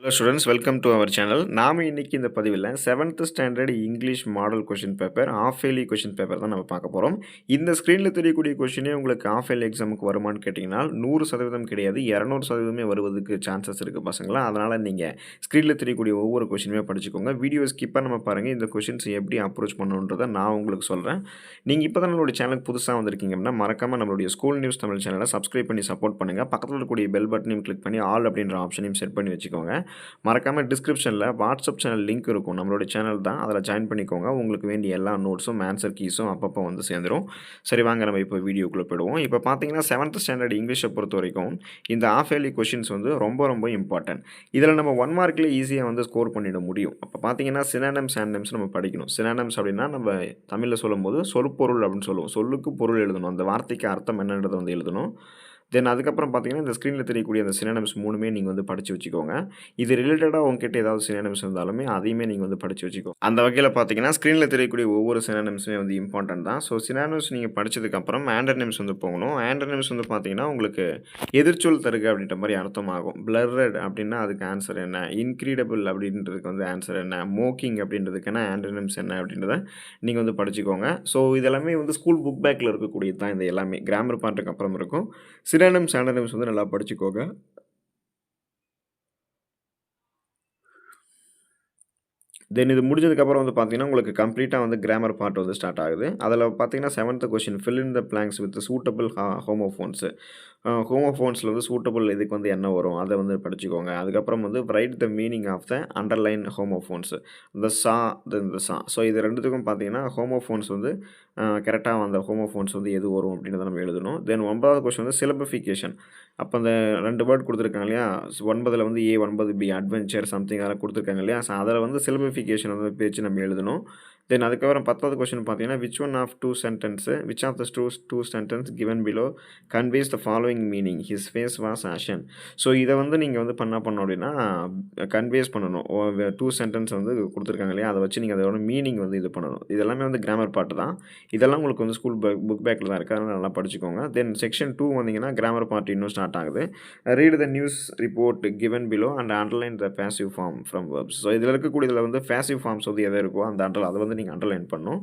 Hello students, welcome to our channel. நாம இன்னைக்கு இந்த பதிவில் 7th standard English model question paper of yearly question paper தான் நம்ம பார்க்க போகிறோம். இந்த ஸ்க்ரீனில் தெரியக்கூடிய கொஷினே உங்களுக்கு ஆஃப் இயர்லி எக்ஸாமுக்கு வருமானு கேட்டிங்கன்னா 100% கிடையாது, 200% வருவதற்கு சான்சஸ் இருக்குது பசங்களா. அதனால் நீங்கள் ஸ்க்ரீனில் தெரியக்கூடிய ஒவ்வொரு கொஷினுமே படிச்சுக்கோங்க. வீடியோ ஸ்கிப் பண்ணாமல் பாருங்கள். இந்த கொஷின்ஸ் எப்படி அப்ரோச் பண்ணணுன்றதை நான் உங்களுக்கு சொல்கிறேன். நீங்கள் இப்போ தான் நம்மளுடைய சேனலுக்கு புதுசாக வந்திருக்கீங்க அப்படின்னா மறக்காமல் நம்மளுடைய ஸ்கூல் நியூஸ் தமிழ் சேனலை சப்ஸ்கிரைப் பண்ணி சப்போர்ட் பண்ணுங்கள். பக்கத்தில் இருக்கக்கூடிய பெல் பட்டனையும் கிளிக் பண்ணி ஆல் அப்படின்ற ஆப்ஷனையும் செட் பண்ணி வச்சுக்கோங்க. மறக்காமல் டிஸ்கிரிப்ஷனில் வாட்ஸ்அப் சேனல் லிங்க் இருக்கும், நம்மளோட சேனல் தான், அதில் ஜாயின் பண்ணிக்கோங்க. உங்களுக்கு வேண்டிய எல்லா நோட்ஸும் ஆன்சர் கீஸும் அப்பப்போ வந்து சேர்ந்துடும். சரி, வாங்க நம்ம இப்போ வீடியோக்குள்ளே போயிடுவோம். இப்போ பார்த்தீங்கன்னா 7th ஸ்டாண்டர்ட் இங்கிலீஷை பொறுத்த வரைக்கும் இந்த ஆஃப் இயர்லி கொஷின்ஸ் வந்து ரொம்ப ரொம்ப இம்பார்ட்டன்ட். இதில் நம்ம 1 மார்க்கில் ஈஸியாக வந்து ஸ்கோர் பண்ணிட முடியும். அப்போ பார்த்தீங்கன்னா சினானிம்ஸ் ஆன்டனிம்ஸ் நம்ம படிக்கணும். சினானிம்ஸ் அப்படின்னா நம்ம தமிழில் சொல்லும்போது சொற்பொருள் அப்படின்னு சொல்லுவோம். சொல்லுக்கு பொருள் எழுதணும், அந்த வார்த்தைக்கு அர்த்தம் என்னன்றதை வந்து எழுதணும். தென் அதுக்கப்புறம் பார்த்தீங்கன்னா இந்த ஸ்க்ரீனில் தெரியக்கூடிய அந்த சினானிம்ஸ் 3மே நீங்கள் வந்து படித்து வச்சுக்கோங்க. இது ரிலேட்டடாக உங்ககிட்ட ஏதாவது சினானிம்ஸ் இருந்தாலுமே அதையுமே நீங்கள் வந்து படித்து வச்சுக்கோங்க. அந்த வகையில் பார்த்தீங்கன்னா ஸ்க்ரீனில் தெரியக்கூடிய ஒவ்வொரு சினானிம்ஸுமே வந்து இம்பார்ட்டன்ட் தான். ஸோ சினானிம்ஸ் நீங்கள் படித்ததுக்கப்புறம் ஆண்டனிம்ஸ் வந்து போகணும். ஆண்டனிம்ஸ் வந்து பார்த்தீங்கன்னா உங்களுக்கு எதிர்ச்சொல் தருக அப்படின்ற மாதிரி அர்த்தமாகும். பிளர்ரட் அப்படின்னா அதுக்கு ஆன்சர் என்ன, இன்க்ரீடபிள் அப்படின்றதுக்கு வந்து ஆன்சர் என்ன, மோக்கிங் அப்படின்றதுக்கான ஆண்டனிம்ஸ் என்ன அப்படின்றத நீங்கள் வந்து படிச்சுக்கோங்க. ஸோ இதெல்லாமே வந்து ஸ்கூல் புக் பேக்கில் இருக்கக்கூடியது தான். இது எல்லாமே கிராமர் பார்ட்டுக்கு அப்புறம் இருக்கும். சினானிம்ஸ் ஆண்டனிம்ஸ் வந்து நல்லா படிச்சுக்கோங்க. தென் இது முடிஞ்சதுக்கப்புறம் வந்து பார்த்தீங்கன்னா உங்களுக்கு கம்ப்ளீட்டாக வந்து கிராமர் பார்ட் வந்து ஸ்டார்ட் ஆகுது. அதில் பார்த்தீங்கன்னா 7th question fill in the blanks with suitable homophones. ஹோமோஃபோன்ஸில் வந்து சூட்டபிள் இதுக்கு வந்து என்ன வரும் அதை வந்து படிச்சுக்கோங்க. அதுக்கப்புறம் வந்து write the meaning of the underlined homophones. இந்த சா இந்த சா. ஸோ இது ரெண்டுத்துக்கும் பார்த்தீங்கன்னா ஹோமோஃபோன்ஸ் வந்து கரெக்டாக அந்த ஹோமோஃபோன்ஸ் வந்து எது வரும் அப்படின்றத நம்ம எழுதணும். தென் 9வது கொஷின் வந்து சிலபிஃபிகேஷன். அப்போ அந்த 2 வேர்ட் கொடுத்துருக்காங்க இல்லையா, 9ல் வந்து A, 9 B அட்வென்ச்சர் சம்திங் அதெல்லாம் கொடுத்துருக்காங்க இல்லையா. ஸோ அதில் வந்து சிலபிஃபிகேஷன் வந்து பேச்சு நம்ம எழுதணும். தென் அதுக்கப்புறம் 10வது கொஷின் பார்த்தீங்கன்னா which one of the two sentence given below conveys the following meaning his face was ashen. So இதை வந்து நீங்கள் வந்து பண்ணணும் அப்படின்னா கன்வேஸ் பண்ணணும். 2 சென்டென்ஸ் வந்து கொடுத்துருக்காங்க இல்லையா, அதை வச்சு நீங்கள் அதோட மீனிங் வந்து இது பண்ணணும். இதெல்லாமே வந்து கிராமர் பார்ட்டு தான். இதெல்லாம் உங்களுக்கு வந்து ஸ்கூல் புக் பேக்கில் தான் இருக்குது, அதனால் நல்லா படிச்சுக்கோங்க. தென் செக்ஷன் 2 வந்தீங்கன்னா கிராமர் பார்ட் இன்னும் ஸ்டார்ட் ஆகுது. Read the news report given below and underline the passive form from verbs. So இதில் இருக்கக்கூடியதில் வந்து பேசிவ் ஃபார்ம்ஸ் வந்து எதை இருக்கோ அந்த அதை வந்து நீங்கள் அண்டர்லைன் பண்ணணும்.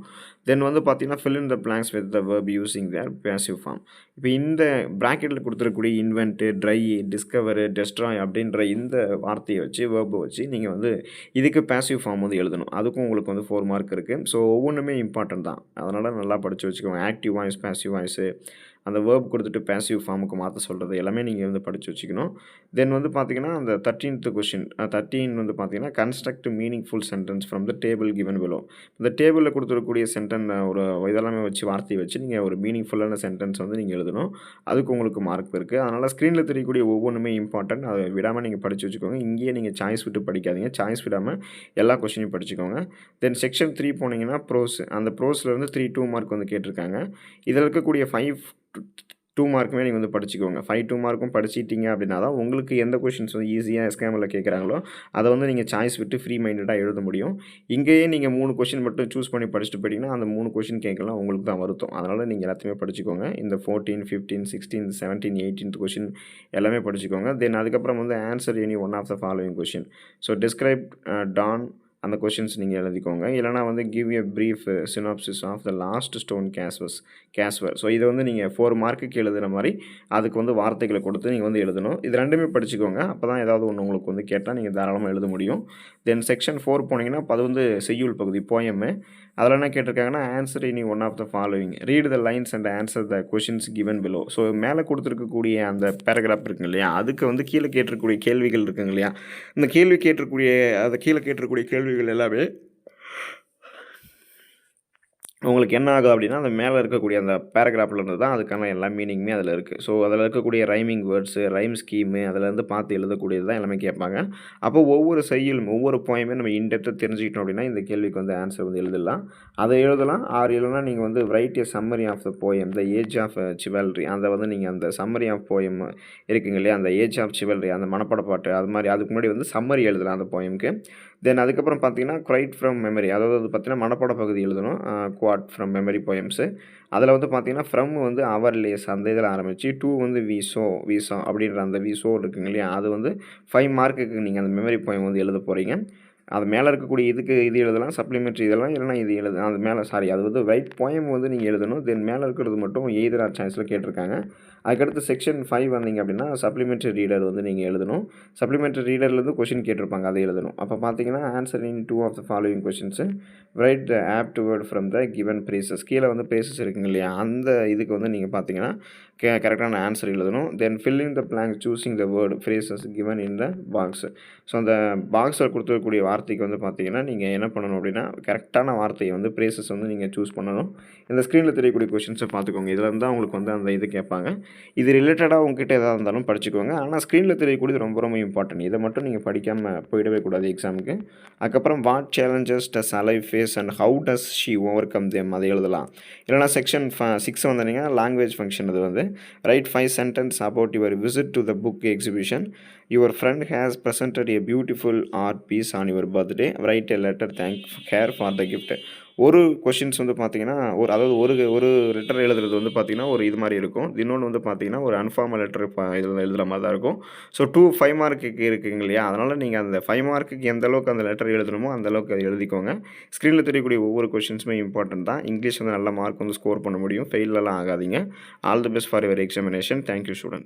தென் வந்து பார்த்தீங்கன்னா fill in the blanks with the verb using their passive form. இப்போ இந்த ப்ராக்கெட்டில் கொடுத்துருக்கக்கூடிய இன்வென்ட்டு, ட்ரை, டிஸ்கவரு, டெஸ்ட்ராய் அப்படின்ற இந்த வார்த்தையை வச்சு வேர்பை வச்சு நீங்கள் வந்து இதுக்கு பேசிவ் ஃபார்ம் வந்து எழுதணும். அதுக்கும் உங்களுக்கு வந்து 4 மார்க் இருக்குது. ஸோ ஒவ்வொன்றுமே இம்பார்ட்டன்ட் தான், அதனால் நல்லா படித்து வச்சுக்கோங்க. ஆக்டிவ் வாய்ஸ், பேசிவ் வாய்ஸு, அந்த வேர்ப் கொடுத்துட்டு பேசிவ் ஃபார்முக்கு மாற்ற சொல்கிறது எல்லாமே நீங்கள் வந்து படித்து வச்சுக்கணும். தென் வந்து பார்த்தீங்கன்னா அந்த 13th கொஷின் 13 வந்து பார்த்தீங்கன்னா construct meaningful sentence from the table given below. இந்த டேபிளில் கொடுத்துருக்கக்கூடிய ஒரு இதெல்லாமே வச்சு வார்த்தையை வச்சு நீங்கள் ஒரு மீனிங்ஃபுல்லான சென்டென்ஸ் வந்து நீங்கள் எழுதணும். அதுக்கு உங்களுக்கு மார்க் இருக்குது. அதனால் ஸ்க்ரீனில் தெரியக்கூடிய ஒவ்வொன்றுமே இம்பார்ட்டன்ட், அதை விடாமல் நீங்கள் படித்து வச்சுக்கோங்க. இங்கேயே நீங்கள் சாய்ஸ் விட்டு படிக்காதீங்க, சாய்ஸ் விடாமல் எல்லா கொஷினையும் படிச்சுக்கோங்க. தென் செக்ஷன் 3 போனீங்கன்னா ப்ரோஸ். அந்த ப்ரோஸ்லேருந்து 2 மார்க் வந்து கேட்டிருக்காங்க. இதில் இருக்கக்கூடிய 2 மார்க்குமே நீங்கள் வந்து படிச்சுக்கோங்க. 2 மார்க்கும் படிச்சிட்டிங்க அப்படின்னா தான் உங்களுக்கு எந்த கொஷின்ஸ் வந்து ஈஸியாக எஸ்கேமில் கேட்குறாங்களோ அதை வந்து நீங்கள் சாய்ஸ் விட்டு ஃப்ரீ மைண்டடாக எழுத முடியும். இங்கேயே நீங்கள் 3 கொஷின் மட்டும் சூஸ் பண்ணி படிச்சுட்டு போயிட்டீங்கன்னா அந்த 3 கொஷின் கேட்கலாம் உங்களுக்கு தான் வருத்தம். அதனால் நீங்கள் எல்லாத்தையுமே படிச்சுக்கோங்க. இந்த 14, 15, 16, 17, 18th கொஷின் எல்லாமே படிச்சுக்கோங்க. தென் அதுக்கப்புறம் வந்து answer any one of the following question. So describe Don அந்த கொஷின்ஸ் நீங்கள் எழுதிக்கோங்க. இல்லைனா வந்து give a brief synopsis of the last stone கேஸ்வர். ஸோ இதை வந்து நீங்கள் 4 மார்க்குக்கு எழுதுகிற மாதிரி அதுக்கு வந்து வார்த்தைகளை கொடுத்து நீங்கள் வந்து எழுதணும். இது ரெண்டுமே படிச்சுக்கோங்க. அப்போ தான் ஏதாவது ஒன்று உங்களுக்கு வந்து கேட்டால் நீங்கள் தாராளமாக எழுத முடியும். தென் செக்ஷன் 4 போனீங்கன்னா அது வந்து செய்யுள் பகுதி, போயமு. அதில் என்ன கேட்டிருக்காங்கன்னா answer any one of the following, read the lines and answer the questions given below. So மேலே கொடுத்துருக்கக்கூடிய அந்த பேராகிராஃப் இருக்குங்க இல்லையா, அதுக்கு வந்து கீழே கேட்டிருக்கக்கூடிய கேள்விகள் இருக்குங்க இல்லையா, இந்த கீழே கேட்டிருக்கக்கூடிய கேள்விகள் எல்லாமே உங்களுக்கு என்ன ஆகும் அப்படின்னா அந்த மேலே இருக்கக்கூடிய அந்த பேராகிராஃபில் இருந்து தான் அதுக்கான எல்லா மீனிங்குமே அதில் இருக்குது. ஸோ அதில் இருக்கக்கூடிய ரைமிங் வேர்ட்ஸு, ரைம் ஸ்கீமு அதிலேருந்து பார்த்து எழுதக்கூடியது தான் எல்லாமே கேட்பாங்க. அப்போ ஒவ்வொரு செய்யுளும் ஒவ்வொரு போயுமே நம்ம இன்டெப்த்தாக தெரிஞ்சுக்கிட்டோம் அப்படின்னா இந்த கேள்விக்கு வந்து ஆன்சர் வந்து எழுதலாம். அதை எழுதலாம். இல்லைனா நீங்கள் வந்து write a summary of the poem the age of chivalry. அதை வந்து நீங்கள் அந்த சம்மரி ஆஃப் போயம் இருக்குங்க இல்லையா, அந்த ஏஜ் ஆஃப் சிவல்ரி அந்த மனப்பாட பாட்டு அது மாதிரி அதுக்கு முன்னாடி வந்து சம்மரி எழுதலாம் அந்த போயமுக்கு. தென் அதுக்கப்புறம் பார்த்தீங்கன்னா, குவைட் ஃப்ரம் மெமரி அதாவது வந்து பார்த்தீங்கன்னா, மனப்பாட பகுதி எழுதணும். Quad from memory poems. அதில வந்து பார்த்தீங்கன்னா, ஃப்ரம் வந்து அவர் லேஸ் அந்த இதில ஆரம்பிச்சு, டூ வந்து வி சா அப்படின்ற அந்த வி சோ இருக்குங்க இல்லையா? அது வந்து 5 மார்க்குக்கு நீங்க அந்த மெமரி போயம் வந்து எழுத போறீங்க. அது மேல இருக்கக்கூடிய இதுக்கு இது எழுதலாம். சப்ளிமெண்ட்ரி எழுதலாம். இல்லன்னா இது எழுதலாம். அது மேல சாரி அது வந்து ரைட் போயம் வந்து நீங்க எழுதணும். தென் மேல இருக்கிறது மட்டும் எய்தர் ஆர் சாய்ஸ்ல கேட்டிருக்காங்க. அதுக்கடுத்து செக்ஷன் 5 வந்தீங்க அப்படின்னா, சப்ளிமெண்ட்ரி ரீடர் வந்து நீங்க எழுதணும். சப்ளிமெண்ட்ரி ரீடர்லேருந்து கொஸ்டின் கேட்டிருப்பாங்க. அதை எழுதணும். அப்ப பார்த்தீங்கன்னா, answer in 2 of the following questions. Write the apt word from the given braces. கீழ வந்து பிரேசஸ் இருக்குங்க இல்லையா? அந்த இதுக்கு வந்து நீங்க பார்த்தீங்கன்னா, கரெக்ட்டான ஆன்சர் எழுதணும். Then fill in the blanks choosing the word phrases given in the box. So அந்த பாக்ஸில குடுத்துருக்கக்கூடிய வார்த்தைக்கு வந்து பார்த்தீங்கன்னா, நீங்க என்ன பண்ணணும் அப்படின்னா, கரெக்ட்டான வார்த்தைய வந்து பிரேசஸ் வந்து நீங்க சூஸ் பண்ணணும். இந்த ஸ்க்ரீன்ல தெரியக்கூடிய கொஸ்டின்ஸ பார்த்துக்கோங்க. இதுல இருந்து தான் உங்களுக்கு வந்து அந்த இது கேட்பாங்க. இது ரிலேட்டடா உங்ககிட்ட எதா இருந்தாலும் படிச்சுக்கோங்க. ஆனா ஸ்க்ரீன்ல தெரியக்கூடியது ரொம்ப ரொம்ப இம்பார்ட்டன்ட். இத மட்டும் நீங்க படிக்காம போயிடவே கூடாது எக்ஸாமுக்கு. அதுக்கப்புறம் what challenges does Alive face and how does she overcome them அதை எழுதலாம். இல்லன்னா செக்ஷன் 6 வந்தீங்கன்னா லாங்குவேஜ் ஃபங்ஷன் அது வந்து write 5 sentence about your visit to the book exhibition. Your friend has presented a beautiful art piece on your birthday. Write a letter thank her for the gift. ஒரு questions வந்து பார்த்தீங்கன்னா, அதாவது ஒரு letter எழுதுறது வந்து பார்த்தீங்கன்னா, ஒரு இது மாரி இருக்கும். இன்னொன்னு வந்து பார்த்தீங்கன்னா, ஒரு அன்ஃபார்மல் லெட்டர் எழுதுற மாரி தான் இருக்கும். ஸோ 5 மார்க்குக்கு இருக்குங்க இல்லையா? அதனால நீங்க அந்த 5 மார்க்குக்கு எந்த அளவுக்கு அந்த லெட்டர் எழுதணுமோ, அந்த அளவுக்கு அத எழுதிக்கோங்க. ஸ்க்ரீன்ல தெரியக்கூடிய ஒவ்வொரு கொஷின்ஸுமே இம்பார்ட்டன்ட் தான். இங்கிலீஷ் வந்து நல்ல மார்க் வந்து ஸ்கோர் பண்ண முடியும். ஃபெயிலெல்லாம் ஆகாதீங்க. All the best for your examination. Thank you students.